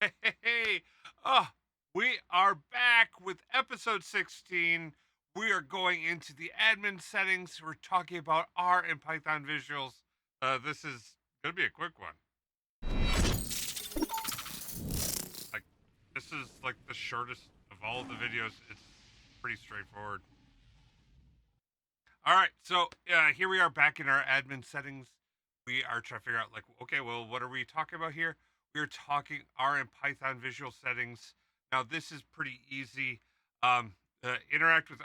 Hey, oh, we are back with episode 16. We are going into the admin settings. We're talking about R and Python visuals. This is going to be a quick one. Like, this is like the shortest of all the videos. It's pretty straightforward. All right, so here we are back in our admin settings. We are trying to figure out, like, okay, well, what are we talking about here? We're talking R and Python visual settings. Now, this is pretty easy. Interact with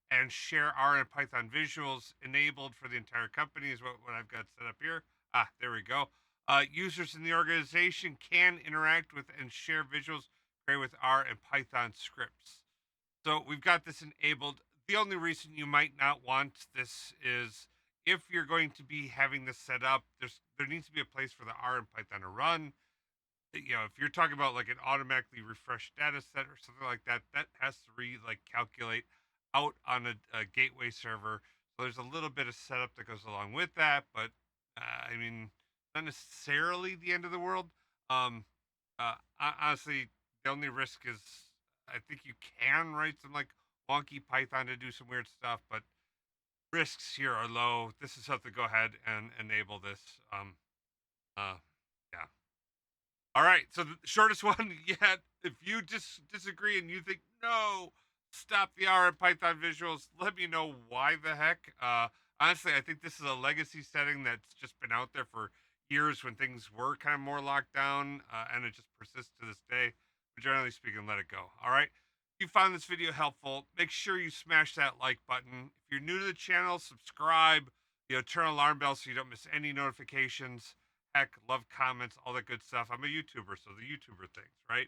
and share R and Python visuals enabled for the entire company is what I've got set up here. Ah, there we go. Users in the organization can interact with and share visuals created with R and Python scripts. So we've got this enabled. The only reason you might not want this is if you're going to be having this set up, there needs to be a place for the R and Python to run. If you're talking about like an automatically refreshed data set or something like that, that has to calculate out on a gateway server. So there's a little bit of setup that goes along with that, but I mean, not necessarily the end of the world. Honestly, the only risk is I think you can write some like wonky Python to do some weird stuff, but risks here are low. This is something. Go ahead and enable this. Uh, yeah. All right. So the shortest one yet. If you disagree and you think no, stop the R and Python visuals. Let me know why the heck. Honestly, I think this is a legacy setting that's just been out there for years when things were kind of more locked down, and it just persists to this day. But generally speaking, let it go. All right. If you found this video helpful, make sure you smash that like button. If you're new to the channel, subscribe. Turn on alarm bell so you don't miss any notifications. Heck, love comments, all that good stuff. I'm a YouTuber, so the YouTuber things, right?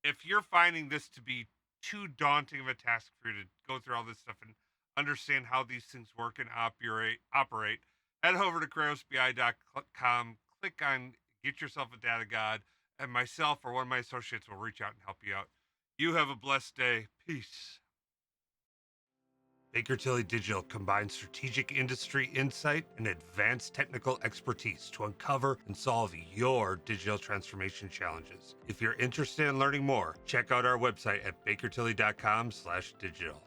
If you're finding this to be too daunting of a task for you to go through all this stuff and understand how these things work and operate, head over to krosbi.com, click on Get Yourself a Data God, and myself or one of my associates will reach out and help you out. You have a blessed day. Peace. Baker Tilly Digital combines strategic industry insight and advanced technical expertise to uncover and solve your digital transformation challenges. If you're interested in learning more, check out our website at bakertilly.com/digital.